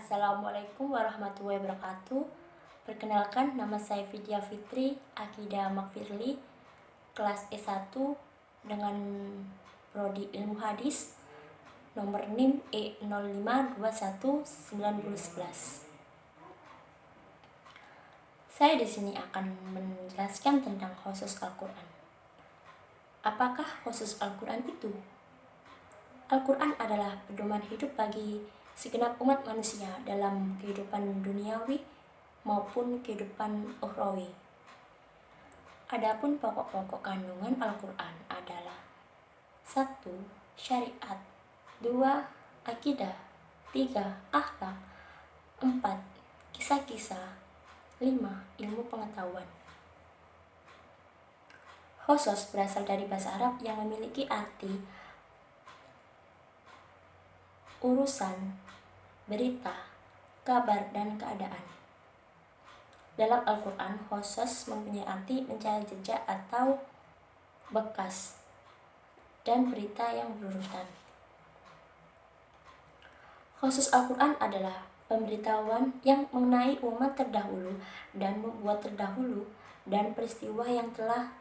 Assalamualaikum warahmatullahi wabarakatuh. Perkenalkan, nama saya Vidya Fitri Akidah Makfirli, kelas S1 dengan prodi Ilmu Hadis, nomor NIM E05219011. Saya di sini akan menjelaskan tentang khusus Al-Quran. Apakah khusus Al-Quran itu? Al-Quran adalah pedoman hidup bagi segenap umat manusia dalam kehidupan duniawi maupun kehidupan ukhrawi. Adapun pokok-pokok kandungan Al-Quran adalah 1. Syariat, 2. Akidah, 3. Akhlak, 4. Kisah-kisah, 5. Ilmu pengetahuan. Khusus berasal dari bahasa Arab yang memiliki arti urusan, berita, kabar, dan keadaan. Dalam Al-Quran, khusus mempunyai arti mencari jejak atau bekas dan berita yang berurutan. Khusus Al-Quran adalah pemberitahuan yang mengenai umat terdahulu dan membuat terdahulu dan peristiwa yang telah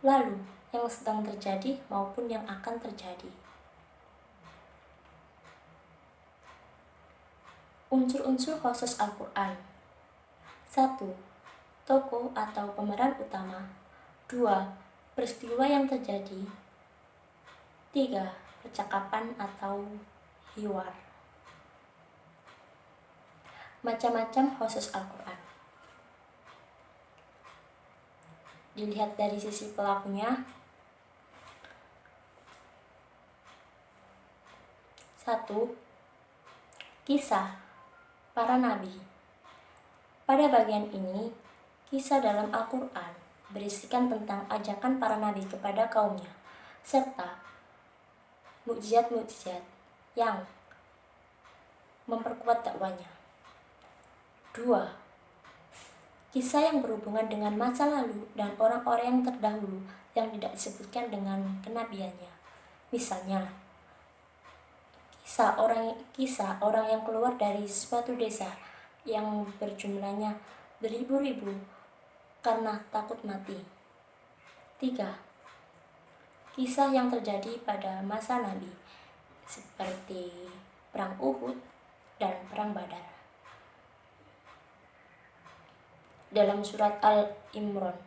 lalu, yang sedang terjadi maupun yang akan terjadi. Unsur-unsur khusus Al-Quran. 1. Tokoh atau pemeran utama. 2. Peristiwa yang terjadi. 3. Percakapan atau hiwar. Macam-macam khusus Al-Quran. Dilihat dari sisi pelakunya. 1. Kisah para nabi. Pada bagian ini, kisah dalam Al-Quran berisikan tentang ajakan para nabi kepada kaumnya, serta mukjizat-mukjizat yang memperkuat dakwanya. 2. Kisah yang berhubungan dengan masa lalu dan orang-orang yang terdahulu yang tidak disebutkan dengan kenabiannya. Misalnya, kisah orang yang keluar dari suatu desa yang berjumlahnya beribu-ribu karena takut mati. 3. Kisah yang terjadi pada masa Nabi seperti Perang Uhud dan Perang Badar. Dalam surat Al-Imran,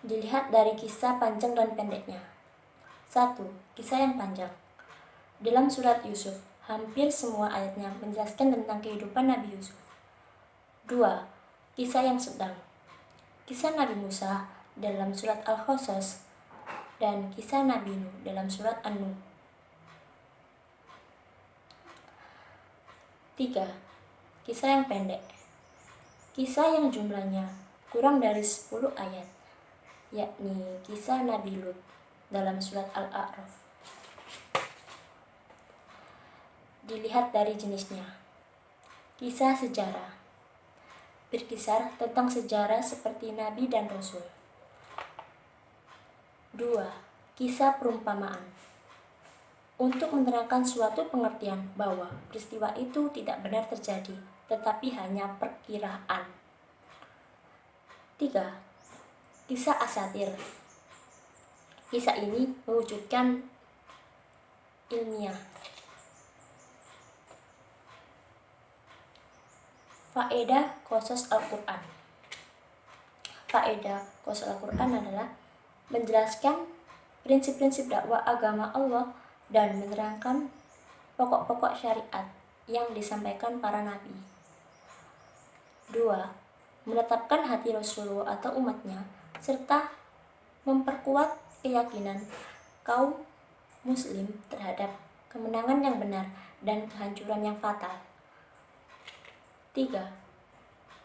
dilihat dari kisah panjang dan pendeknya. 1. Kisah yang panjang. Dalam surat Yusuf, hampir semua ayatnya menjelaskan tentang kehidupan Nabi Yusuf. 2. Kisah yang sedang. Kisah Nabi Musa dalam surat Al-Qasas dan kisah Nabi Nuh dalam surat An-Nuh. 3. Kisah yang pendek. Kisah yang jumlahnya kurang dari 10 ayat, yakni kisah Nabi Lut dalam surat Al-A'raf. Dilihat dari jenisnya. Kisah sejarah. Berkisar tentang sejarah seperti Nabi dan Rasul. 2. Kisah perumpamaan. Untuk menerangkan suatu pengertian bahwa peristiwa itu tidak benar terjadi, tetapi hanya perkiraan. 3. Kisah asatir. Kisah ini mewujudkan ilmiah. Faedah khusus Al-Quran. Faedah khusus Al-Quran adalah menjelaskan prinsip-prinsip dakwah agama Allah dan menerangkan pokok-pokok syariat yang disampaikan para nabi. 2. Menetapkan hati Rasulullah atau umatnya, serta memperkuat keyakinan kaum muslim terhadap kemenangan yang benar dan kehancuran yang fatal. 3.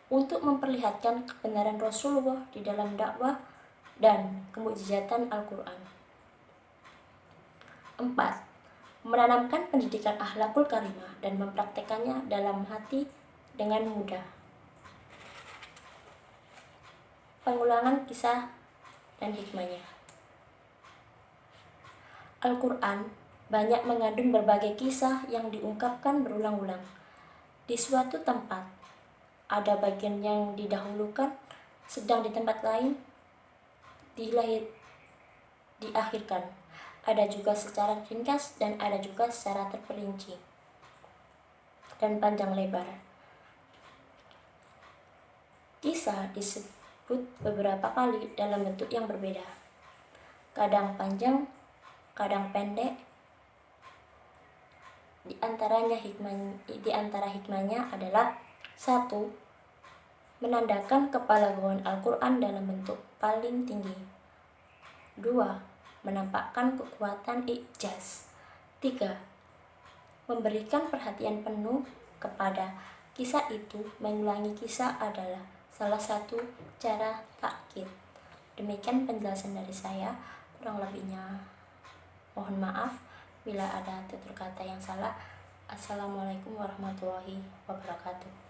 Untuk memperlihatkan kebenaran Rasulullah di dalam dakwah dan kemukjizatan Al-Quran. 4. Menanamkan pendidikan akhlakul karimah dan mempraktekannya dalam hati dengan mudah. Pengulangan kisah dan hikmahnya. Al-Quran banyak mengandung berbagai kisah yang diungkapkan berulang-ulang. Di suatu tempat, ada bagian yang didahulukan, sedang di tempat lain diakhirkan. Ada juga secara ringkas dan ada juga secara terperinci dan panjang lebar. Kisah disebut beberapa kali dalam bentuk yang berbeda. Kadang panjang, kadang pendek. Di antara hikmahnya adalah: 1. Menandakan kepalaguan Al-Quran dalam bentuk paling tinggi. 2. Menampakkan kekuatan ijaz. 3. Memberikan perhatian penuh kepada kisah itu. Mengulangi kisah adalah salah satu cara takkid. Demikian penjelasan dari saya. Kurang lebihnya mohon maaf bila ada tutur kata yang salah. Assalamualaikum warahmatullahi wabarakatuh.